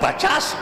50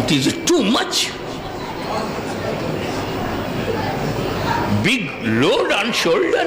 It is too much. Big load on shoulder.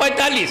45،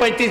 35،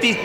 30،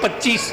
25،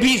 20،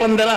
15،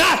10.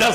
10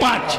5.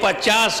50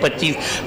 25،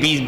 20،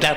10.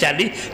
40،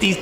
30،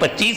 25،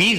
20،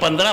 15،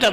10،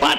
5.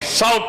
100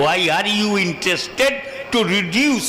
Why are you interested to reduce?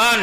1,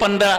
15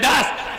10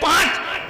5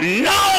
9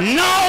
9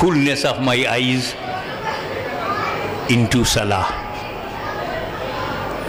coolness of my eyes into salah.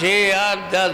6 8 10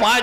5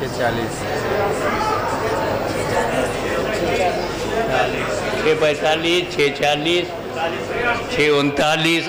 6:45 6:40 6:39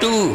2,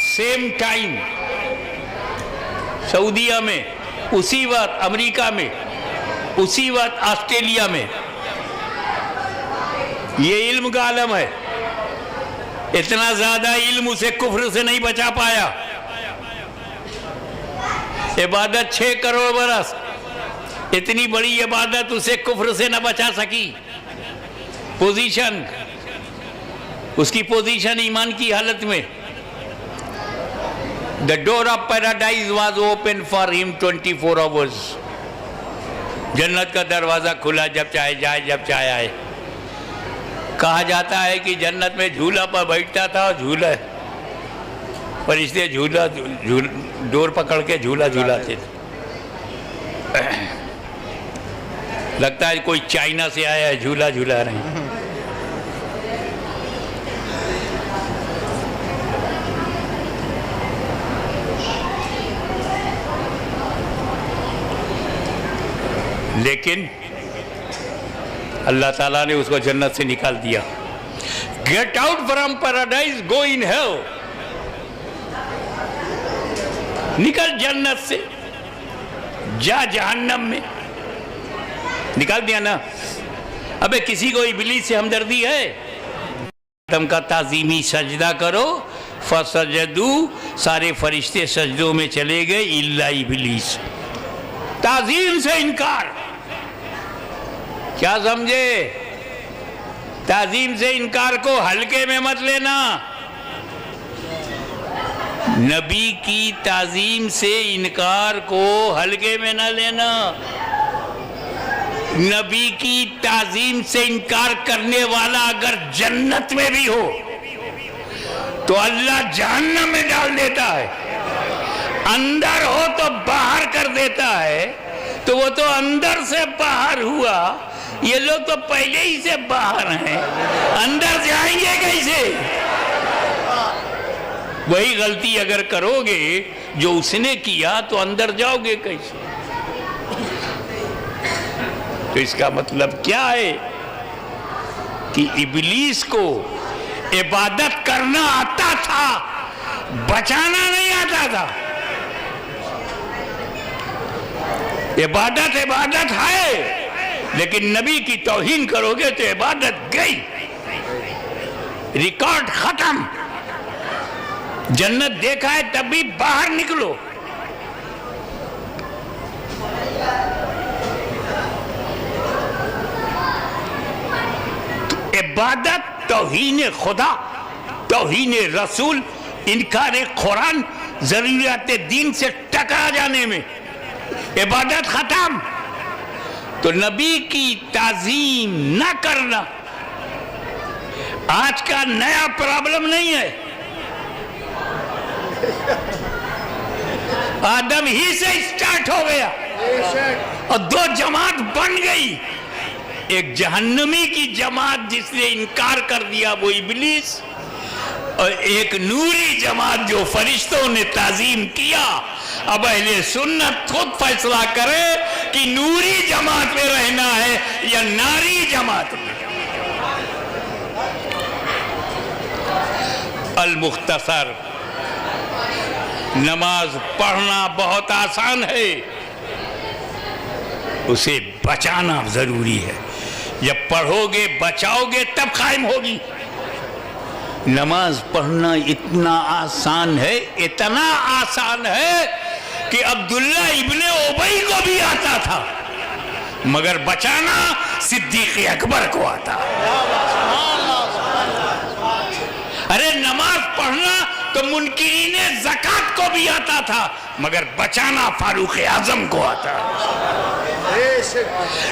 same time सऊदीया में, उसी वक्त America में, उसी वक्त Australia में। ये इल्म का आलम है। इतना ज्यादा इल्म उसे कुफ्र से नहीं बचा पाया। इबादत 6 करोड़ बरस, इतनी बड़ी इबादत उसे कुफ्र से न बचा सकी। पोजीशन, उसकी पोजीशन ईमान की हालत में। The door of paradise was open for him 24 hours. जन्नत का दरवाजा खुला, जब चाहे जाए, जब चाहे आए। कहा जाता है कि जन्नत में झूला पर बैठता था और झूला फरिश्ते डोर पकड़ के झूला झूलाते थे। लगता है कोई चाइना से आया है, झूला झूला रहे हैं। लेकिन अल्लाह ताला ने उसको जन्नत से निकाल दिया। Get out from paradise, go in hell. निकल जन्नत से, जा जहन्नम में। निकाल दिया ना। अबे किसी को इब्लीस से हमदर्दी है? आदम का ताजीमी सजदा करो, फसजदू, सारे फरिश्ते सजदों में चले गए इल्ला इब्लीस। ताजीम से इनकार। क्या समझे? ताजीम से इनकार को हल्के में मत लेना। नबी की ताजीम से इनकार को हल्के में न लेना। नबी की ताजीम से इनकार करने वाला अगर जन्नत में भी हो तो अल्लाह जहन्नम में डाल देता है। अंदर हो तो बाहर कर देता है। तो वो तो अंदर से बाहर हुआ, ये लोग तो पहले ही से बाहर हैं, अंदर जाएंगे कैसे? वही गलती अगर करोगे जो उसने किया तो अंदर जाओगे कैसे? तो इसका मतलब क्या है कि इब्लीस को इबादत करना आता था, बचाना नहीं आता था। इबादत इबादत है, लेकिन नबी की तौहीन करोगे तो इबादत गई, रिकॉर्ड खत्म। जन्नत देखा है तब भी बाहर निकलो। तो इबादत, तौहीन खुदा, तौहीन रसूल, इनकार कुरान, जरूरियात दीन से टकरा जाने में इबादत खत्म। तो नबी की ताजीम न करना आज का नया प्रॉब्लम नहीं है। आदम ही से स्टार्ट हो गया और 2 जमात बन गई। एक जहन्नमी की जमात जिसने इनकार कर दिया वो इब्लीस, और एक नूरी जमात जो फरिश्तों ने ताजीम किया। अब अहले सुन्नत खुद फैसला करे कि नूरी जमात में रहना है या नारी जमात में। अल मुख्तसर, नमाज पढ़ना बहुत आसान है, उसे बचाना जरूरी है। जब पढ़ोगे बचाओगे तब कायम होगी। नमाज पढ़ना इतना आसान है, इतना आसान है कि अब्दुल्ला इब्ने उबई को भी आता था, मगर बचाना सिद्दीक अकबर को आता। अरे नमाज पढ़ना तो मुनकिरीने ज़कात को भी आता था, मगर बचाना फारूक आजम को आता।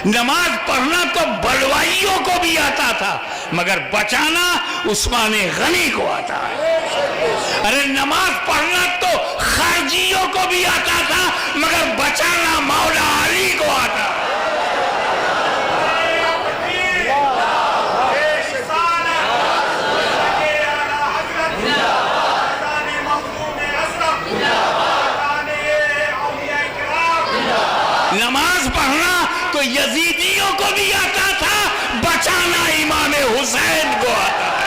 नमाज पढ़ना तो बलवाइयों को भी आता था, मगर बचाना उस्मान गनी को आता है। अरे नमाज पढ़ना तो खारजियों को भी आता था, मगर बचाना मौला अली को आता। नमाज पढ़ना तो यजीदियों को भी आता था, बचाना इमाम हुसैन को आता है।